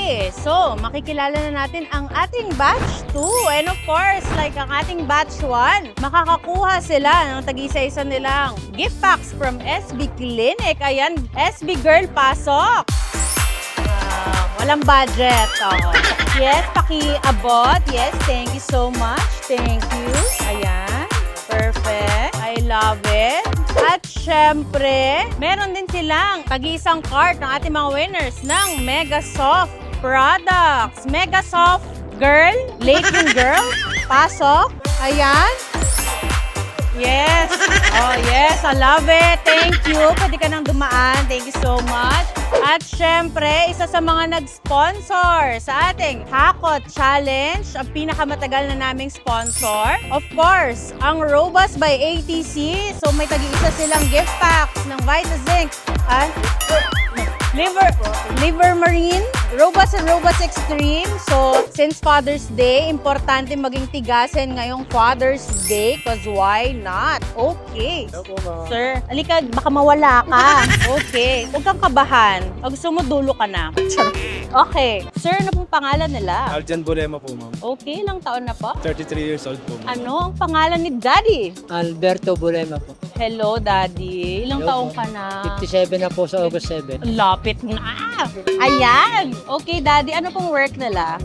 Okay, so makikilala na natin ang ating batch 2. And of course, like ang ating batch 1, makakakuha sila ng tag-isa-isa nilang gift packs from SB Clinic. Ayan, SB Girl, pasok! Walang budget. Oo. Yes, paki-abot. Yes, thank you so much. Thank you. Ayan. Perfect. I love it. At syempre, meron din silang tag-iisang cart ng ating mga winners ng Mega Soft products. Mega Soft Girl, Laking Girl, pasok. Ayan. Yes. Oh, yes. I love it. Thank you. Pwede ka nang dumaan. Thank you so much. At syempre, isa sa mga nag-sponsor sa ating Hakot Challenge, ang pinakamatagal na naming sponsor. Of course, ang Robust by ATC. So may tag-iisa silang gift packs ng VitaZinc at Liver Marine, Robust and Robust Extreme. So, since Father's Day, importante maging tigasin ngayong Father's Day because why not? Okay. Sir, alika, baka mawala ka. Okay. Huwag kang kabahan. Pag sumudulo ka na. Okay. Sir, ano pong pangalan nila? Aljan Burema po, ma'am. Okay, ilang taon na po? 33 years old po, ma'am. Ano ang pangalan ni Daddy? Alberto Burema po. Hello, Daddy. Ilang taong ka na? 57 na po sa August 7. Lapit na. Ayan. Okay, Daddy. Ano pong work nila?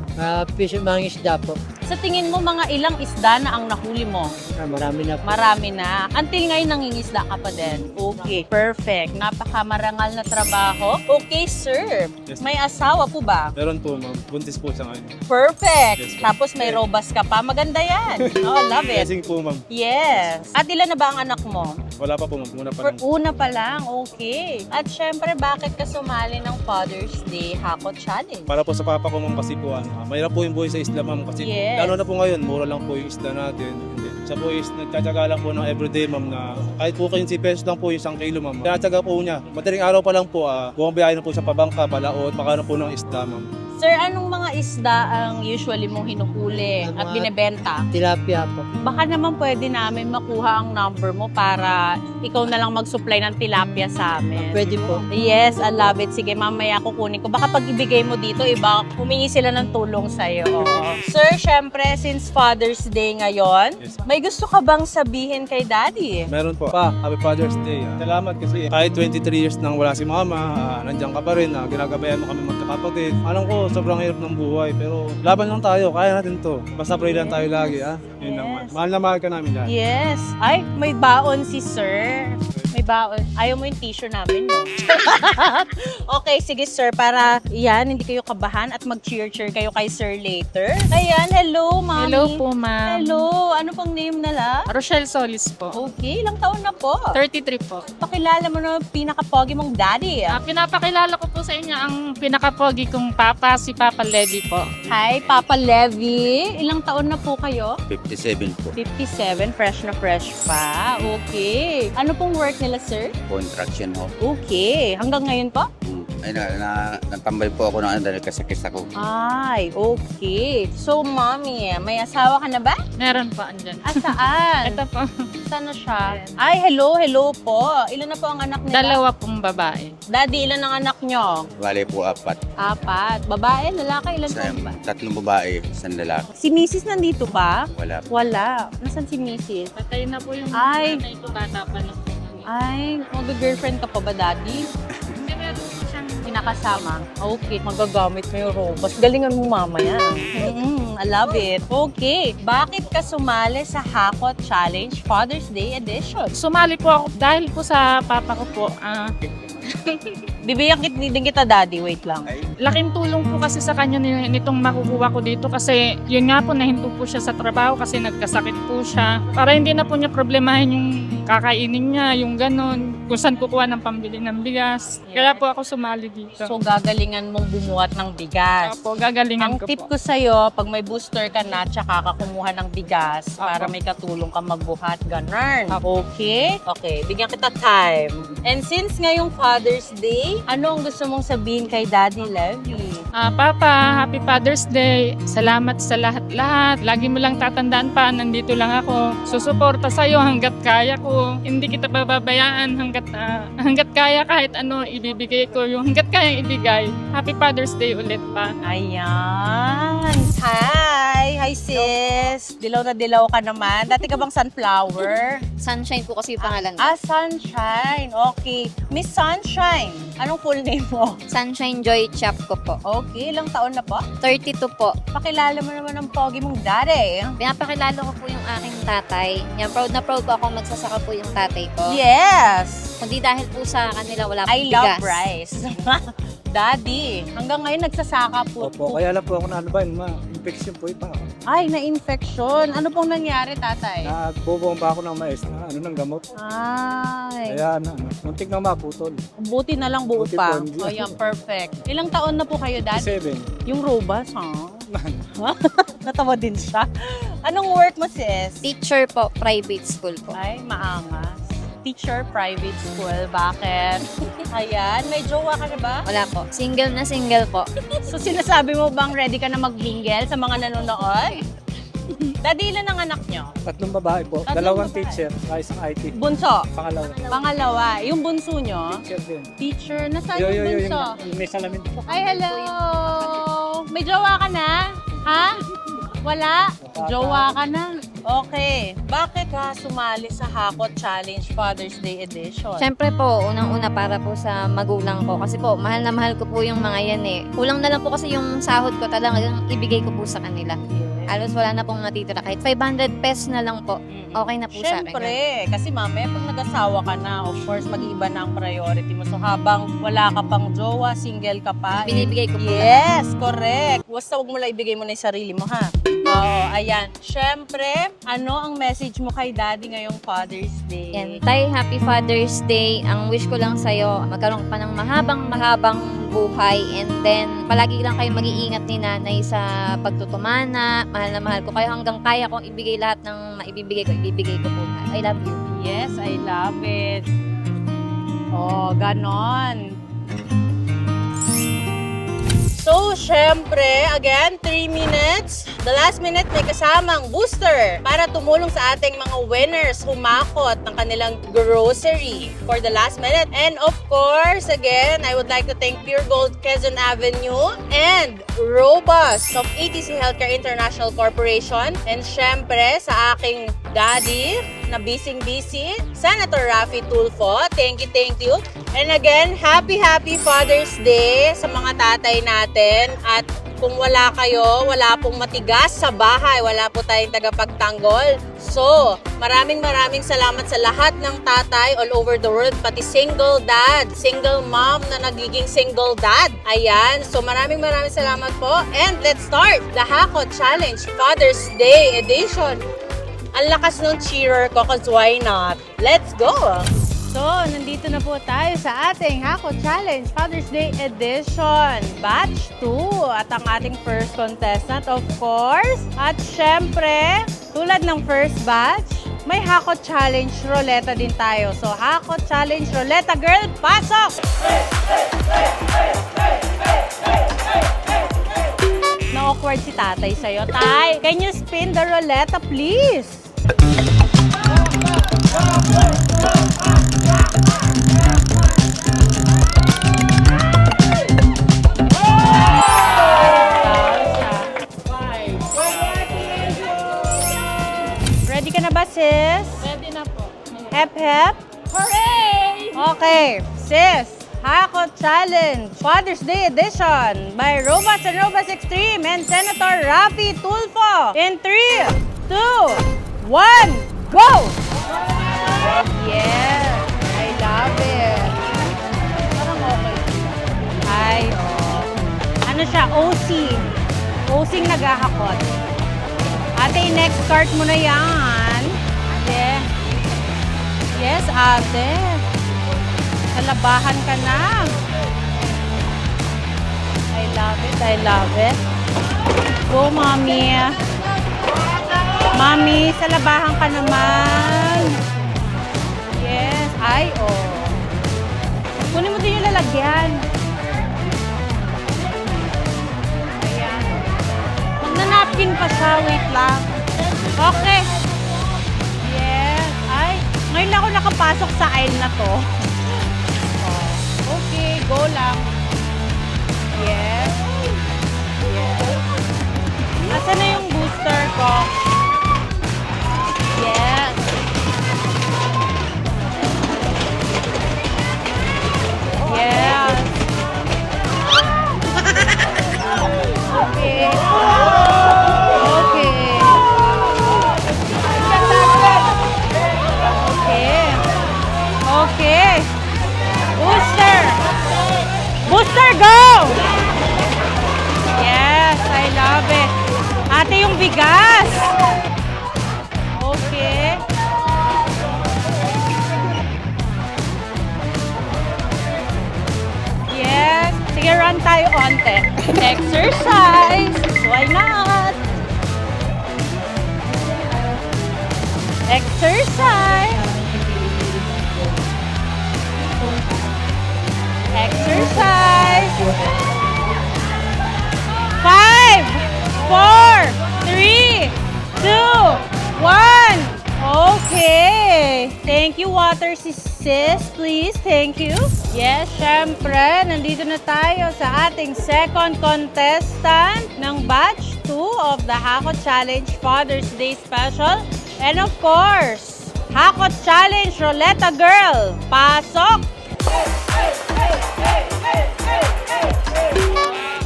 Fish mga isda po. Sa tingin mo, mga ilang isda na ang nahuli mo? Marami na po. Marami na. Until ngayon, nangingisda ka pa din. Okay, perfect. Napakamarangal na trabaho. Okay, sir. Yes. May asawa po ba? Meron po, ma'am. Buntis po siya ngayon. Perfect. Yes, ma'am. Tapos may robust ka pa. Maganda yan. Oh, love it. Blessing po, ma'am. Yes. At ilan na ba ang anak mo? Wala pa po, ma'am. Una pa lang. Una pa lang, okay. At syempre, bakit ka sumali ng Father's Day Hakot Challenge? Para po sa papa ko, ma'am, kasi po, mahirap po yung buhay sa isla, ma'am. Kasi Yes. lalo na po ngayon, mura lang po yung isda natin. Hindi. Siya po is nagtatyaga lang po ng everyday, ma'am, na kahit po 15 pesos lang po yung 1 kilo, ma'am. Tinatyaga po niya. Madaling araw pa lang po, bumabiyahe na po sa pabangka, palaot, makano po ng isda, ma'am. Sir, anong mga isda ang usually mong hinuhuli at binebenta? Tilapia po. Baka naman pwede namin makuha ang number mo para ikaw na lang mag-supply ng tilapia sa amin. Pwede po. Yes, I love it. Sige, mamaya kukunin ko. Baka pag ibigay mo dito, iba, humingi sila ng tulong sa'yo. Sir, syempre, since Father's Day ngayon, Yes. may gusto ka bang sabihin kay Daddy? Meron po. Pa, Happy Father's Day. Salamat kasi kahit 23 years nang wala si mama, nandiyan ka pa rin, ginagabayan mo kami magkakapatid. Alam ko, sobrang hirap ng buhay, pero laban lang tayo, kaya natin to. Basta pray lang tayo lagi, Yun lang, man. Mahal na mahal ka namin lahat. Yes. Ay, may baon si Sir. May baon. Ayaw mo yung tissue namin, no? Okay, sige sir, para yan, hindi kayo kabahan at mag-cheer-cheer kayo kay Sir later. Ayan, hello, mami. Hello po, ma'am. Hello, ano pong name nila? Rochelle Solis po. Okay, ilang taon na po? 33 po. Pakilala mo na pinaka-pogi mong daddy. Pinapakilala ko po sa inyo ang pinaka-pogi kong papa, si Papa Levi po. Hi, Papa Levi. Ilang taon na po kayo? 57 po. 57, fresh na fresh pa. Okay. Ano pong work nila, sir? Contraction ho. Okay. Hanggang ngayon po? Ay, natambay po ako ng dahil kasakit ako. Ay, okay. So, mommy, may asawa ka na ba? Meron po, andyan. Saan? Ito po, Saan na siya? Ay, hello po. Ilan na po ang anak nila? 2 pong babae. Daddy, ilan ang anak nyo? Bali po 4. 4. Babae, lalaki, ilan Sa, po ba? 3 babae, 1 lalaki. Si Mrs. nandito ba? Wala. Wala. Nasaan si Mrs.? Patay na po yung Ay. nanay ko, bata pa na po. Ay, mag-girlfriend ka pa ba, Daddy? Hindi, meron po siyang Pinakasama. Okay, magagamit mo yung robust. Galingan mo mamaya. I love it. Okay, bakit ka sumali sa Hakot Challenge Father's Day Edition? Sumali po ako dahil po sa papa ko po. Bibigyan din kita, Daddy. Wait lang. Laking tulong po kasi sa kanya nitong makukuha ko dito kasi yun nga po nahinto po siya sa trabaho kasi nagkasakit po siya. Para hindi na po niya problemahin yung kakainin niya, yung ganon, kung saan kukuha ng pambili ng bigas. Kaya po ako sumali dito. So, gagalingan mong bumuhat ng bigas. Opo, gagalingan Ang ko tip po. ko sa'yo, pag may booster ka na, tsaka ka kumuha ng bigas para Apo. may katulong ka magbuhat. Ganun. Okay? Okay, bigyan kita time. And since ngayong Father's Day, ano ang gusto mong sabihin kay Daddy Levi? Papa, Happy Father's Day. Salamat sa lahat-lahat. Lagi mo lang tatandaan pa, nandito lang ako. Susuporta sa'yo hanggat kaya ko. Hindi kita bababayaan hanggat kaya kahit ano ibibigay ko. Yung hanggat kaya ibigay. Happy Father's Day ulit pa. Ayan. Hi! Hi, sis. Dilaw na dilaw ka naman. Dati ka bang sunflower? Sunshine po kasi yung pangalan ko. Sunshine. Okay. Miss Sunshine. Anong full name mo? Sunshine Joy Chap ko po. Okay. Ilang taon na po? 32 po. Pakilala mo naman ang pogi mong daddy. Pinapakilala ko po yung aking tatay. Yan, proud na proud po ako magsasaka po yung tatay ko. Yes! Kundi dahil po sa kanila wala pong I bigas. love rice. Daddy, hanggang ngayon nagsasaka po. Opo, kaya lang po ako na ano ba, infection po iba. Ay, na-infection. Ano pong nangyari, tatay? Nagbobomba ako ng mais na ng gamot. Ay, Kaya muntik na maputol. buti na lang buo Buti pa. po, hindi. Ayan, perfect. Ilang taon na po kayo, dad? 7. Yung robust, ha? Natawa din siya. Anong work mo, sis? Teacher po, private school po. Ay, maangas. Teacher, private school. Bakit? Ayan, may jowa ka na ba? Wala po. Single na single po. So, sinasabi mo bang ready ka na mag-mingle sa mga nanonood? Daddy, ilan ang anak nyo? 3 babae po. Tatlong 2 babae. teacher, isang IT. Bunso. Pangalawa. Pangalawa. Yung bunso nyo? Teacher din. Teacher. Nasaan yung bunso? yung may salamin po. Ay, hello! May jowa ka na? Ha? Wala? Jowa ka na? Okay. Bakit ka sumali sa Hakot Challenge Father's Day Edition? Siyempre po, unang-una para po sa magulang ko. Kasi po, mahal na mahal ko po yung mga yan eh. Kulang na lang po kasi yung sahod ko talagang ibigay ko po sa kanila. Halos wala na pong natitira. Kahit 500 pesos na lang po, okay na po sa akin. Siyempre, kasi mamaya pag nag-asawa ka na, of course, mag-iiba na ang priority mo. So habang wala ka pang jowa, single ka pa. Binibigay ko po Yes, correct. Basta huwag mo lang ibigay mo na yung sarili mo, ha? Oo, ayan. Siyempre, ano ang message mo kay daddy ngayong Father's Day? Yan. Tay, Happy Father's Day. Ang wish ko lang sa'yo, magkaroon pa ng mahabang buhay. And then, palagi lang kayo mag-iingat ni nanay sa pagtutumana. Mahal na mahal ko kayo. Hanggang kaya kong ibigay lahat ng maibibigay ko po. I love you. Yes, I love it. Oh, ganon. So, syempre, again, 3 minutes. The last minute may kasamang booster para tumulong sa ating mga winners humakot ng kanilang grocery for the last minute. And of course, again, I would like to thank Pure Gold Quezon Avenue and Robust of ATC Healthcare International Corporation. And syempre, sa aking daddy na busy, Senator Raffy Tulfo. Thank you. And again, happy Father's Day sa mga tatay natin. At kung wala kayo, wala pong matigas sa bahay, wala po tayong tagapagtanggol. So, maraming salamat sa lahat ng tatay all over the world, pati single dad, single mom na nagiging single dad. Ayan, so maraming salamat po. And let's start the Hakot Challenge Father's Day Edition. Ang lakas ng cheerer ko, cause why not? Let's go! So, nandito na po tayo sa ating Hakot Challenge Father's Day Edition Batch 2 at ang ating first contestant, of course. At syempre, tulad ng first batch, may Hakot Challenge Roleta din tayo. So, Hakot Challenge Roleta Girl, pasok! Na-awkward si tatay sa'yo. Tay, can you spin the roleta, please? Ready ka na ba, sis? Ready na po. Hep, hep? Hooray! Okay, sis. Hakot Challenge Father's Day Edition by Robust and Robust Extreme and Senator Raffy Tulfo. In 3, 2, 1, go! Yes, I love it. Parang okay. Ay, oh. Ano siya? OC. OC-ng naghahakot. Ate, next cart mo na yan. Yeah. Yes, ate. Kalabahan ka na. I love it. Go, mommy. Mommy, sa labahan ka naman. Yes. Ay, oh. Kunin mo din yung lalagyan. Chicken pa siya. Wait lang. Okay. Yes. Ay, ngayon lang ako nakapasok sa aisle na to. Oh, okay, go lang. Yes. Yes. Nasaan na yung booster ko? Yes. Yes. Okay. Okay. Okay. Okay. Booster. Booster, go! Yes, I love it. Ate, yung bigas. Okay. Yes. Sige, run tayo onte. Exercise. Why not? Exercise. Exercise. 5, 4, 3, 2, 1. Okay. Thank you, water sis. Please, thank you. Yes, syempre, nandito na tayo sa ating second contestant ng batch 2 of the Hakot Challenge Father's Day Special. And of course, Hakot Challenge Roleta Girl. Pasok!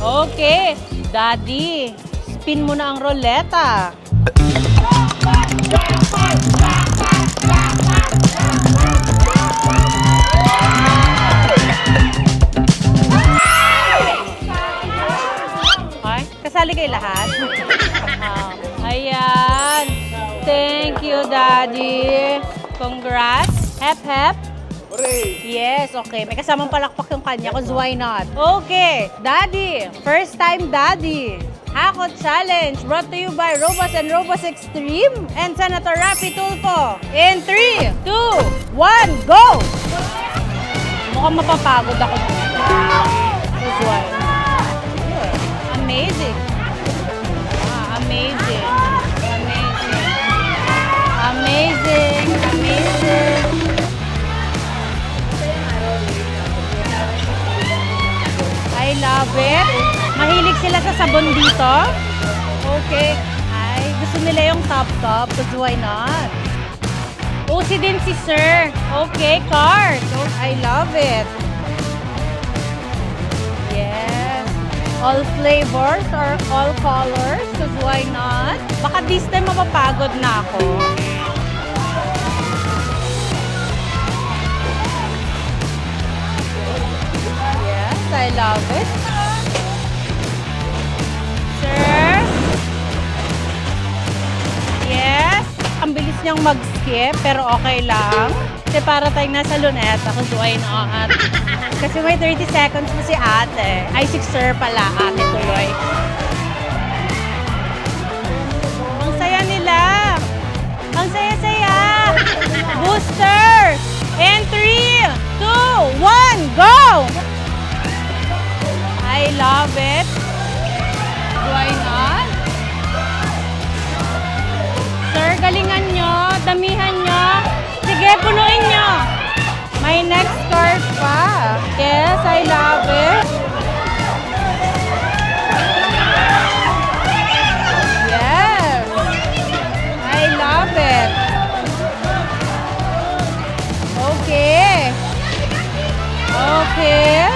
Okay, Daddy, spin mo na ang roleta. Okay, kasali kayo lahat? Ayan. Thank you, Daddy. Congrats. Hep, hep. Yes, okay. May kasamang palakpak yung kanya, cause why not? Okay, Daddy. First time Daddy. Hakot Challenge brought to you by Robas and Robas Extreme and Senator Raffy Tulfo. In 3, 2, 1, go! Mukhang mapapagod ako dito. Cause why? Amazing. Amazing. Amazing. Amazing. Amazing. I love it. Mahilig sila sa sabon dito. Okay. Ay, gusto nila yung top-top. Because why not? OC din si Sir. Okay, cart. Oh, I love it. Yes. All flavors or all colors. Because why not? Baka this time mapapagod na ako. I love it. Sir? Yes? Ang bilis niyang mag-skip, pero okay lang. Kasi para tayong nasa luneta, kung why not. Kasi may 30 seconds pa si ate. Ay, si Sir pala, ate tuloy. Ang saya nila. Ang saya-saya. Booster! And 3, 2, 1, go! I love it. Why not? Sir, galingan nyo. Damihan nyo. Sige, punuin nyo. May next card pa. Yes, I love it. Yes. I love it. Okay. Okay.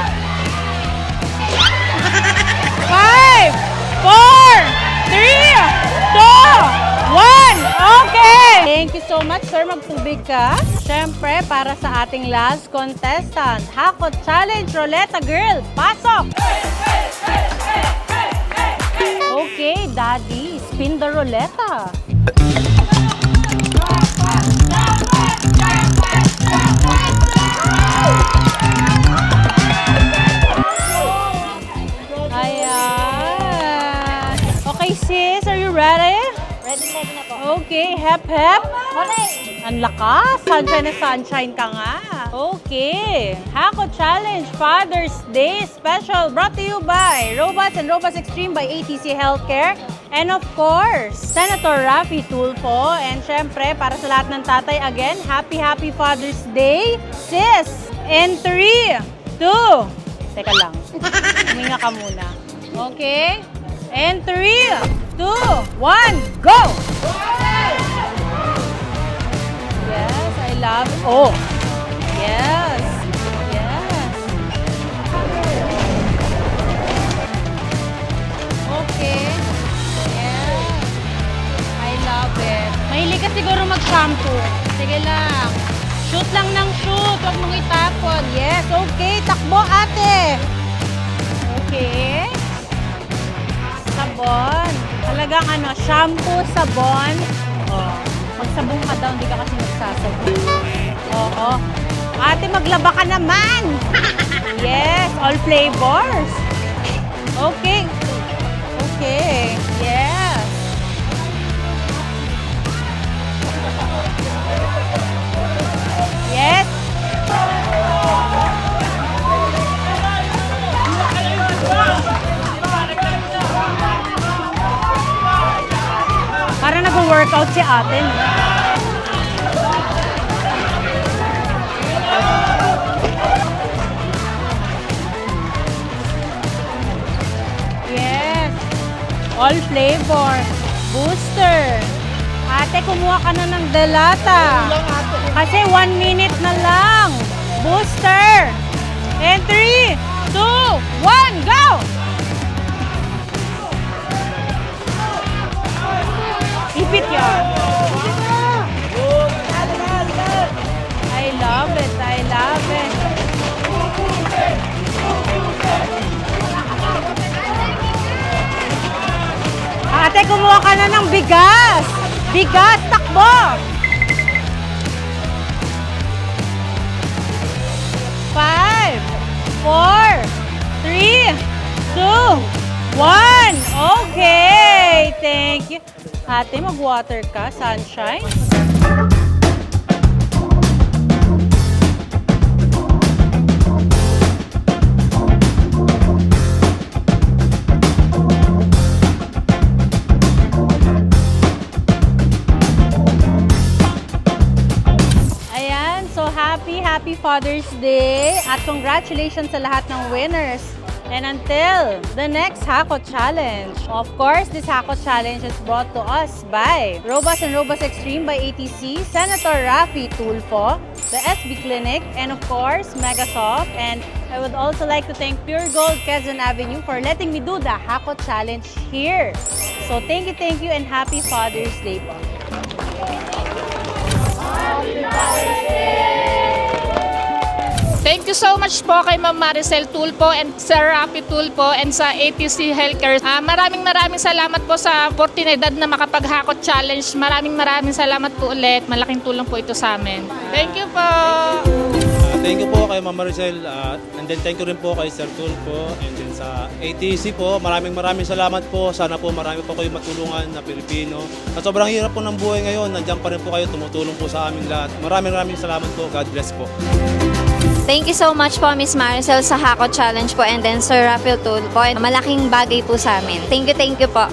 5, 4, 3, 2, 1. Okay! Thank you so much, sir. Magtubig ka. Siyempre, para sa ating last contestant, Hakot Challenge Roleta Girl. Pasok! Okay, Daddy. Spin the roleta. Ayan. Okay, sis. Are you ready? Ready na po. Okay, hep hep. Okay. Ang lakas. Sunshine na sunshine ka nga. Okay. Hakot Challenge Father's Day Special brought to you by Robas and Robas Extreme by ATC Healthcare And of course, Senator Raffy Tulfo. And syempre, para sa lahat ng tatay, again, happy Father's Day, sis! In 3, 2, teka lang, huminga ka muna. Okay? In 3, 2, 1, go! Yes, I love it. Oh! Yes! Yes! Okay. Yes. I love it. Mahilig ka siguro mag-shampoo. Sige lang. Shoot lang ng shoot. Huwag mong itapon. Yes. Okay. Takbo, ate. Okay. Sabon. Talagang ano, shampoo, sabon. Oh. Magsabong ka daw, hindi ka kasi magsasabon. Oo. Ate, maglaba ka naman. Yes. All flavors. Okay. Okay. Yes. Yes. Para nag-workout si ate. No? Yes. All flavor. Booster. Ate, kumuha ka na ng delata. Kasi 1 minute na lang. Booster. And 3, 2, 1, go! Ipit yan. I love it. I love it. Ate, kumuha ka na ng bigas. Bigas, takbo. 5, 4, 3, 2, 1. Okay, thank you. Ate, mag-water ka, sunshine. Ayan, so happy Father's Day at congratulations sa lahat ng winners. And until the next Hako Challenge. Of course, this Hako Challenge is brought to us by Robust and Robust Extreme by ATC, Senator Raffy Tulfo, the SB Clinic, and of course, Megasoft. And I would also like to thank Pure Gold Quezon Avenue for letting me do the Hako Challenge here. So thank you, and happy Father's Day po. Thank you so much po kay Ma'am Maricel Tulfo and Sir Raffy Tulfo and sa ATC Healthcare. Maraming salamat po sa oportunidad na makapag-Hako Challenge. Maraming salamat po ulit. Malaking tulong po ito sa amin. Thank you po! Thank you po kay Ma'am Maricel and then thank you rin po kay Sir Tulfo and then sa ATC po. Maraming salamat po. Sana po marami po kayo matulungan na Pilipino. At sobrang hirap po ng buhay ngayon. Nandiyan pa rin po kayo, tumutulong po sa amin lahat. Maraming salamat po. God bless po. Thank you so much po, Miss Maricel, sa Hako Challenge po and then Sir Raffy Tulfo. Malaking bagay po sa amin. Thank you po.